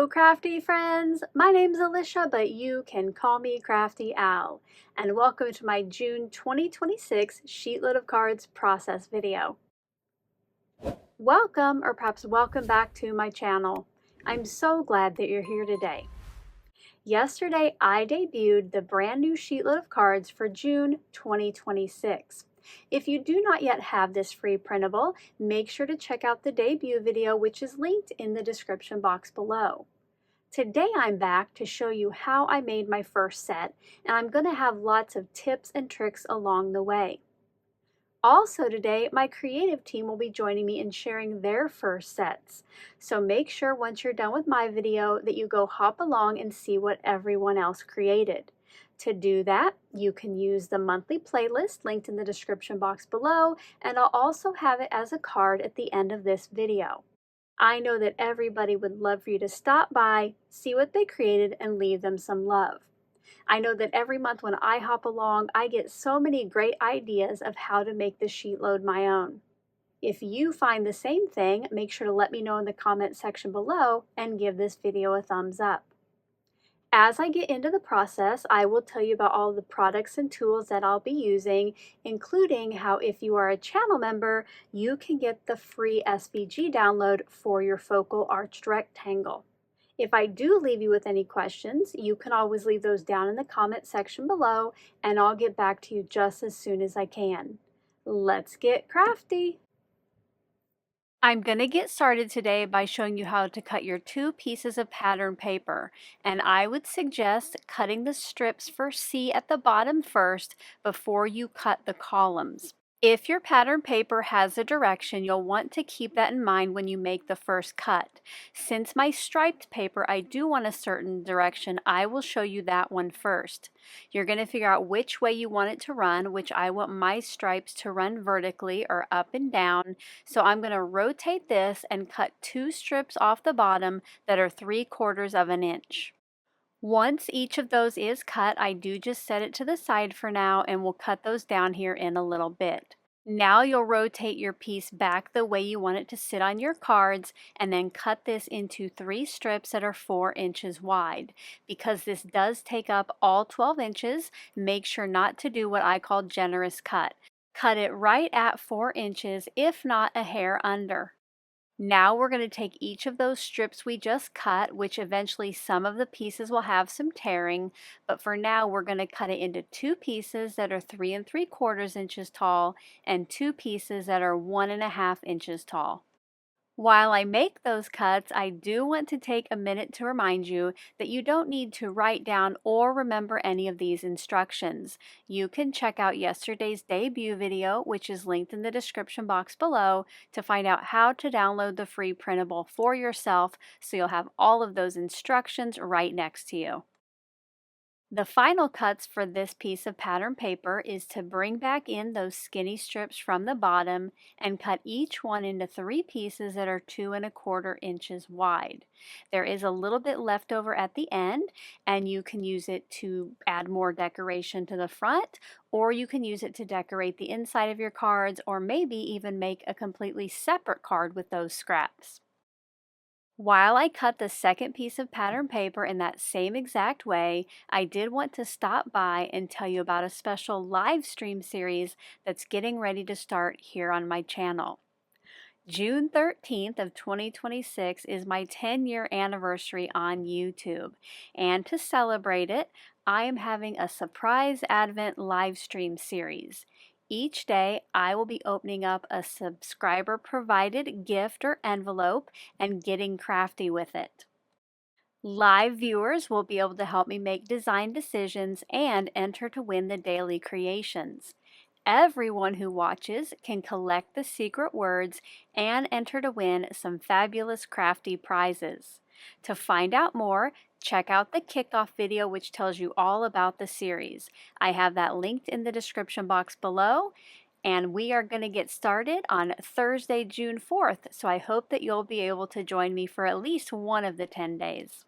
Hello crafty friends, my name's Alicia, but you can call me Crafty Al, and welcome to my June 2026 Sheetload of Cards process video. Welcome, or perhaps welcome back to my channel. I'm so glad that you're here today. Yesterday I debuted the brand new Sheetload of Cards for June 2026. If you do not yet have this free printable, make sure to check out the debut video, which is linked in the description box below. Today I'm back to show you how I made my first set, and I'm going to have lots of tips and tricks along the way. Also today, my creative team will be joining me in sharing their first sets. So make sure once you're done with my video that you go hop along and see what everyone else created. To do that, you can use the monthly playlist linked in the description box below, and I'll also have it as a card at the end of this video. I know that everybody would love for you to stop by, see what they created, and leave them some love. I know that every month when I hop along, I get so many great ideas of how to make the sheet load my own. If you find the same thing, make sure to let me know in the comment section below and give this video a thumbs up. As I get into the process, I will tell you about all the products and tools that I'll be using, including how if you are a channel member, you can get the free SVG download for your focal arched rectangle. If I do leave you with any questions, you can always leave those down in the comment section below, and I'll get back to you just as soon as I can. Let's get crafty! I'm going to get started today by showing you how to cut your 2 pieces of pattern paper, and I would suggest cutting the strips for C at the bottom first before you cut the columns. If your pattern paper has a direction, you'll want to keep that in mind when you make the first cut. Since my striped paper, I do want a certain direction, I will show you that one first. You're going to figure out which way you want it to run, which I want my stripes to run vertically or up and down. So I'm going to rotate this and cut 2 strips off the bottom that are 3/4 of an inch. Once each of those is cut, I do just set it to the side for now, and we'll cut those down here in a little bit. Now you'll rotate your piece back the way you want it to sit on your cards, and then cut this into 3 strips that are 4 inches wide. Because this does take up all 12 inches, make sure not to do what I call generous cut. Cut it right at 4 inches, if not a hair under. Now we're going to take each of those strips we just cut, which eventually some of the pieces will have some tearing, but for now we're going to cut it into 2 pieces that are 3 3/4 inches tall and 2 pieces that are 1.5 inches tall. While I make those cuts, I do want to take a minute to remind you that you don't need to write down or remember any of these instructions. You can check out yesterday's debut video, which is linked in the description box below, to find out how to download the free printable for yourself, so you'll have all of those instructions right next to you. The final cuts for this piece of pattern paper is to bring back in those skinny strips from the bottom and cut each one into 3 pieces that are 2 1/4 inches wide. There is a little bit left over at the end, and you can use it to add more decoration to the front, or you can use it to decorate the inside of your cards, or maybe even make a completely separate card with those scraps. While I cut the second piece of pattern paper in that same exact way, I did want to stop by and tell you about a special live stream series that's getting ready to start here on my channel. June 13th of 2026 is my 10-year anniversary on YouTube, and to celebrate it, I am having a surprise Advent live stream series. Each day, I will be opening up a subscriber-provided gift or envelope and getting crafty with it. Live viewers will be able to help me make design decisions and enter to win the daily creations. Everyone who watches can collect the secret words and enter to win some fabulous crafty prizes. To find out more, check out the kickoff video, which tells you all about the series. I have that linked in the description box below, and we are going to get started on Thursday, June 4th, so I hope that you'll be able to join me for at least one of the 10 days.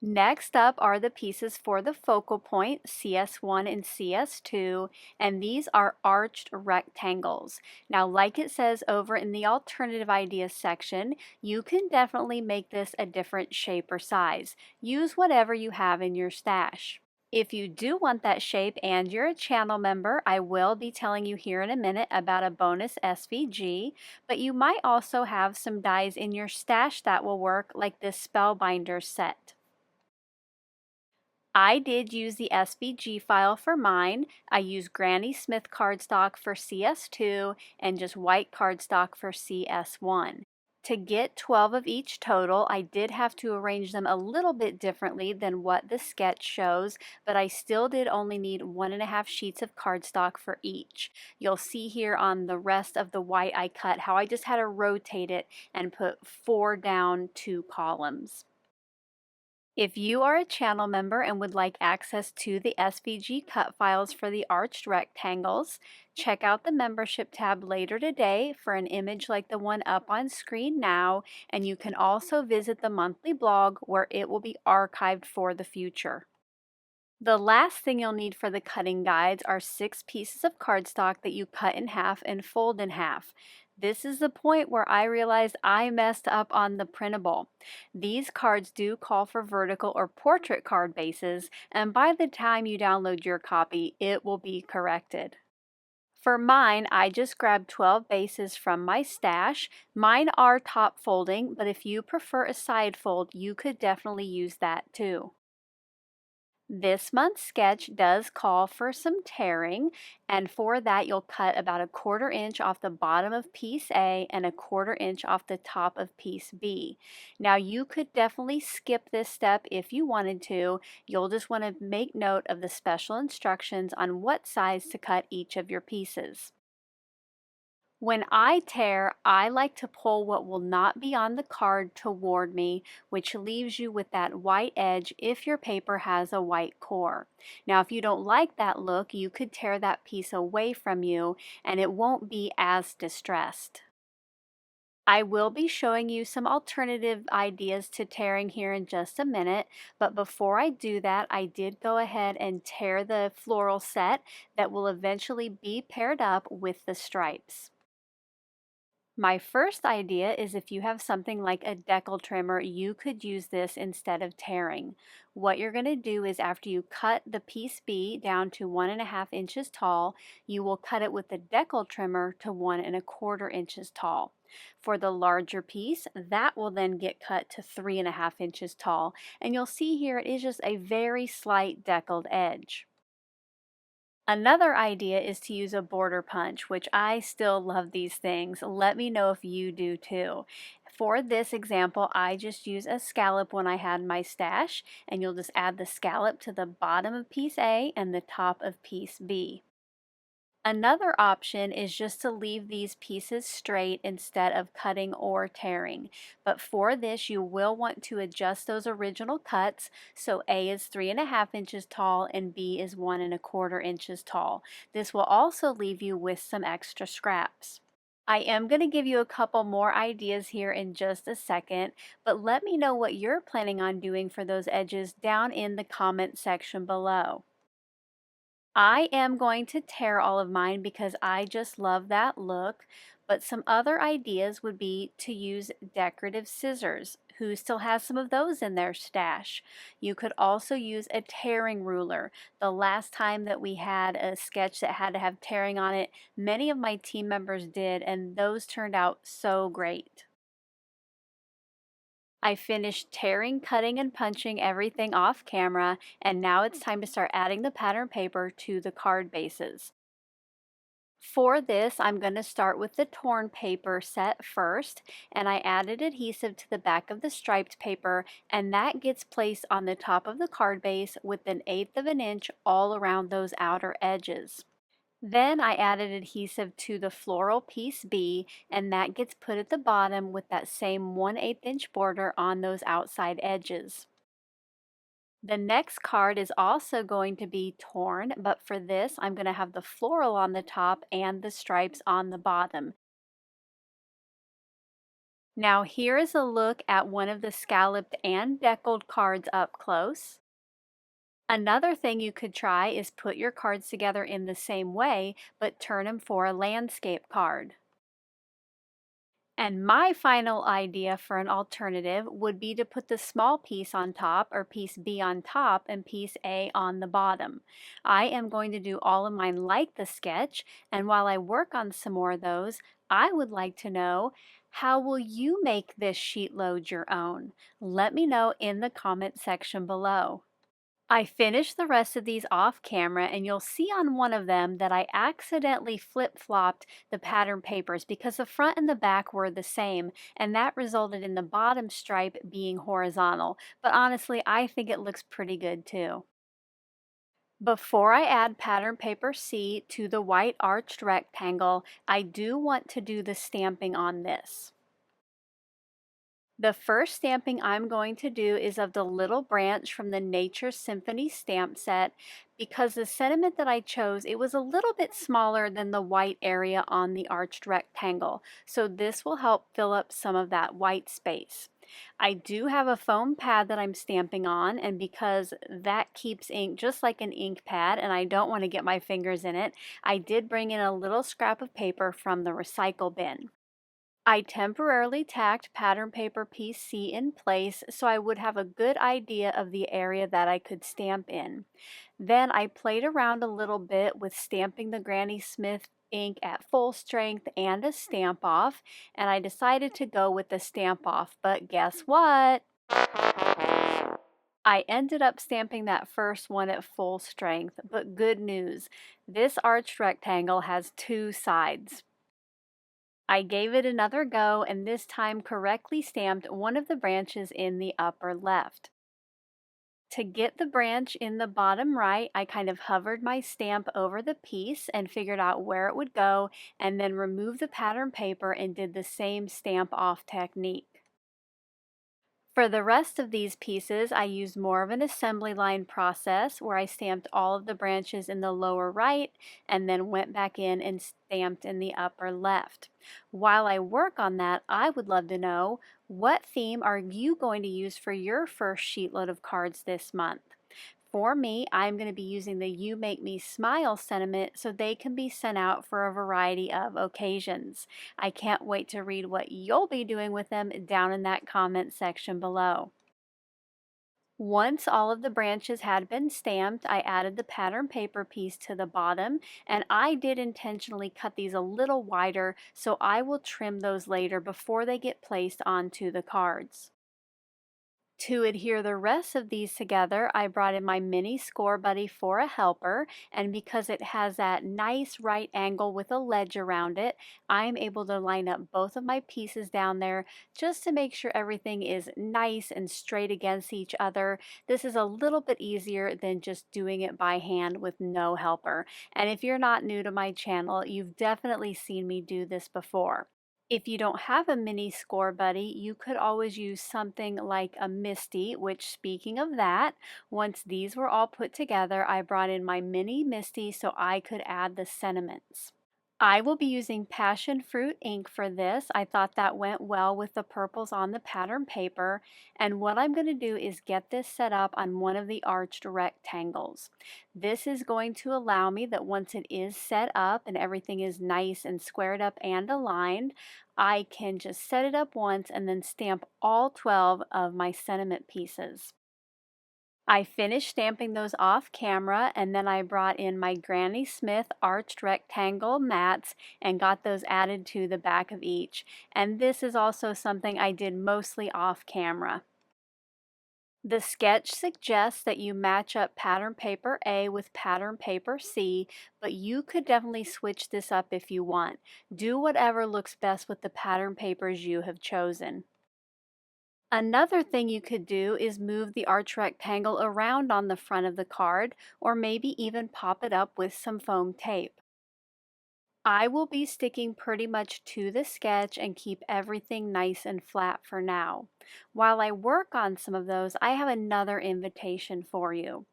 Next up are the pieces for the focal point, CS1 and CS2, and these are arched rectangles. Now, like it says over in the alternative ideas section, you can definitely make this a different shape or size. Use whatever you have in your stash. If you do want that shape and you're a channel member, I will be telling you here in a minute about a bonus SVG, but you might also have some dies in your stash that will work, like this Spellbinders set. I did use the SVG file for mine. I used Granny Smith cardstock for CS2 and just white cardstock for CS1. To get 12 of each total, I did have to arrange them a little bit differently than what the sketch shows, but I still did only need 1.5 sheets of cardstock for each. You'll see here on the rest of the white I cut how I just had to rotate it and put 4 down 2 columns. If you are a channel member and would like access to the SVG cut files for the arched rectangles, check out the membership tab later today for an image like the one up on screen now, and you can also visit the monthly blog where it will be archived for the future. The last thing you'll need for the cutting guides are 6 pieces of cardstock that you cut in half and fold in half. This is the point where I realized I messed up on the printable. These cards do call for vertical or portrait card bases, and by the time you download your copy, it will be corrected. For mine, I just grabbed 12 bases from my stash. Mine are top folding, but if you prefer a side fold, you could definitely use that too. This month's sketch does call for some tearing, and for that you'll cut about 1/4 inch off the bottom of piece A and 1/4 inch off the top of piece B. Now you could definitely skip this step if you wanted to. You'll just want to make note of the special instructions on what size to cut each of your pieces. When I tear, I like to pull what will not be on the card toward me, which leaves you with that white edge if your paper has a white core. Now, if you don't like that look, you could tear that piece away from you and it won't be as distressed. I will be showing you some alternative ideas to tearing here in just a minute, but before I do that, I did go ahead and tear the floral set that will eventually be paired up with the stripes. My first idea is if you have something like a Deckle trimmer, you could use this instead of tearing. What you're going to do is after you cut the piece B down to 1.5 inches tall, you will cut it with the Deckle trimmer to 1.25 inches tall. For the larger piece, that will then get cut to 3.5 inches tall, and you'll see here it is just a very slight deckled edge. Another idea is to use a border punch, which I still love these things. Let me know if you do too. For this example, I just use a scallop when I had my stash, and you'll just add the scallop to the bottom of piece A and the top of piece B. Another option is just to leave these pieces straight instead of cutting or tearing. But for this, you will want to adjust those original cuts. So A is 3.5 inches tall and B is 1.25 inches tall. This will also leave you with some extra scraps. I am going to give you a couple more ideas here in just a second, but let me know what you're planning on doing for those edges down in the comment section below. I am going to tear all of mine because I just love that look, but some other ideas would be to use decorative scissors. Who still has some of those in their stash? You could also use a tearing ruler. The last time that we had a sketch that had to have tearing on it, many of my team members did, and those turned out so great. I finished tearing, cutting, and punching everything off camera, and now it's time to start adding the pattern paper to the card bases. For this, I'm going to start with the torn paper set first, and I added adhesive to the back of the striped paper, and that gets placed on the top of the card base with 1/8 of an inch all around those outer edges. Then I added adhesive to the floral piece B, and that gets put at the bottom with that same 1/8 inch border on those outside edges. The next card is also going to be torn, but for this I'm going to have the floral on the top and the stripes on the bottom. Now here is a look at one of the scalloped and deckled cards up close. Another thing you could try is put your cards together in the same way, but turn them for a landscape card. And my final idea for an alternative would be to put the small piece on top, or piece B on top, and piece A on the bottom. I am going to do all of mine like the sketch, and while I work on some more of those, I would like to know, how will you make this sheet load your own? Let me know in the comment section below. I finished the rest of these off camera, and you'll see on one of them that I accidentally flip-flopped the pattern papers because the front and the back were the same, and that resulted in the bottom stripe being horizontal. But honestly, I think it looks pretty good too. Before I add pattern paper C to the white arched rectangle, I do want to do the stamping on this. The first stamping I'm going to do is of the little branch from the Nature Symphony stamp set, because the sentiment that I chose, it was a little bit smaller than the white area on the arched rectangle, so this will help fill up some of that white space. I do have a foam pad that I'm stamping on, and because that keeps ink just like an ink pad and I don't want to get my fingers in it, I did bring in a little scrap of paper from the recycle bin. I temporarily tacked pattern paper piece C in place so I would have a good idea of the area that I could stamp in. Then I played around a little bit with stamping the Granny Smith ink at full strength and a stamp off, and I decided to go with the stamp off, but guess what? I ended up stamping that first one at full strength, but good news, this arched rectangle has two sides. I gave it another go, and this time correctly stamped one of the branches in the upper left. To get the branch in the bottom right, I kind of hovered my stamp over the piece and figured out where it would go, and then removed the pattern paper and did the same stamp off technique. For the rest of these pieces, I used more of an assembly line process where I stamped all of the branches in the lower right and then went back in and stamped in the upper left. While I work on that, I would love to know, what theme are you going to use for your first sheet load of cards this month? For me, I'm going to be using the You Make Me Smile sentiment so they can be sent out for a variety of occasions. I can't wait to read what you'll be doing with them down in that comment section below. Once all of the branches had been stamped, I added the pattern paper piece to the bottom, and I did intentionally cut these a little wider, so I will trim those later before they get placed onto the cards. To adhere the rest of these together, I brought in my mini score buddy for a helper, and because it has that nice right angle with a ledge around it, I'm able to line up both of my pieces down there just to make sure everything is nice and straight against each other. This is a little bit easier than just doing it by hand with no helper. And if you're not new to my channel, you've definitely seen me do this before. If you don't have a mini score buddy, you could always use something like a Misty, which, speaking of that, once these were all put together, I brought in my mini Misty so I could add the sentiments. I will be using passion fruit ink for this. I thought that went well with the purples on the pattern paper, and what I'm going to do is get this set up on one of the arched rectangles. This is going to allow me that once it is set up and everything is nice and squared up and aligned, I can just set it up once and then stamp all 12 of my sentiment pieces. I finished stamping those off camera, and then I brought in my Granny Smith arched rectangle mats and got those added to the back of each. And this is also something I did mostly off camera. The sketch suggests that you match up pattern paper A with pattern paper C, but you could definitely switch this up if you want. Do whatever looks best with the pattern papers you have chosen. Another thing you could do is move the arch rectangle around on the front of the card, or maybe even pop it up with some foam tape. I will be sticking pretty much to the sketch and keep everything nice and flat for now. While I work on some of those, I have another invitation for you.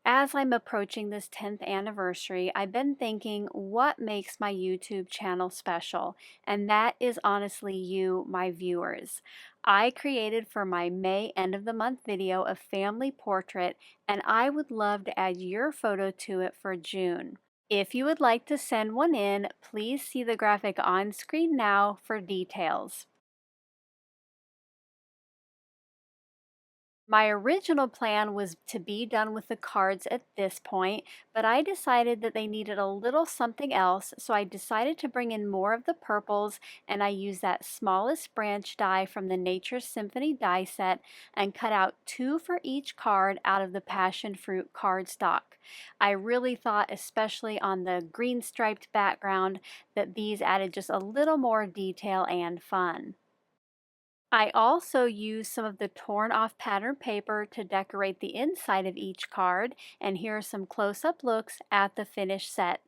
As I'm approaching this 10th anniversary, I've been thinking what makes my YouTube channel special, and that is honestly you, my viewers. I created for my May end of the month video a family portrait, and I would love to add your photo to it for June. If you would like to send one in, please see the graphic on screen now for details. My original plan was to be done with the cards at this point, but I decided that they needed a little something else, so I decided to bring in more of the purples, and I used that smallest branch die from the Nature's Symphony die set and cut out 2 for each card out of the passion fruit cardstock. I really thought, especially on the green striped background, that these added just a little more detail and fun. I also used some of the torn off pattern paper to decorate the inside of each card, and here are some close-up looks at the finished set.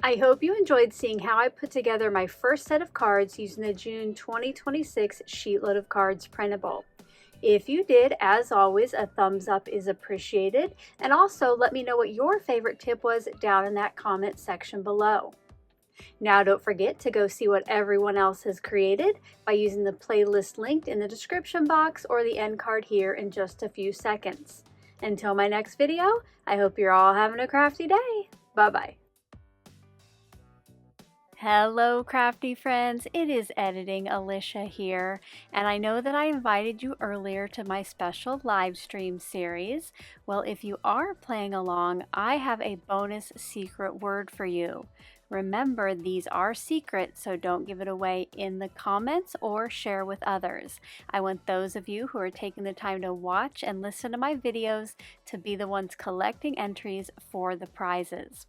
I hope you enjoyed seeing how I put together my first set of cards using the June 2026 SheetLoad of Cards printable. If you did, as always, a thumbs up is appreciated, and also let me know what your favorite tip was down in that comment section below. Now don't forget to go see what everyone else has created by using the playlist linked in the description box or the end card here in just a few seconds. Until my next video, I hope you're all having a crafty day. Bye-bye. Hello crafty friends, it is Editing Alicia here, and I know that I invited you earlier to my special live stream series. Well, if you are playing along, I have a bonus secret word for you. Remember, these are secret, so don't give it away in the comments or share with others. I want those of you who are taking the time to watch and listen to my videos to be the ones collecting entries for the prizes.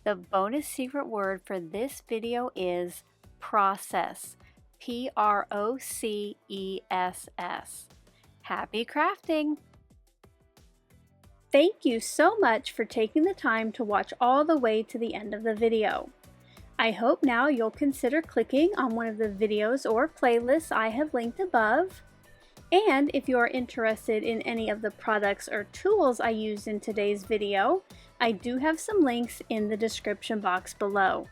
The bonus secret word for this video is process. P-R-O-C-E-S-S. Happy crafting! Thank you so much for taking the time to watch all the way to the end of the video. I hope now you'll consider clicking on one of the videos or playlists I have linked above. And if you are interested in any of the products or tools I used in today's video, I do have some links in the description box below.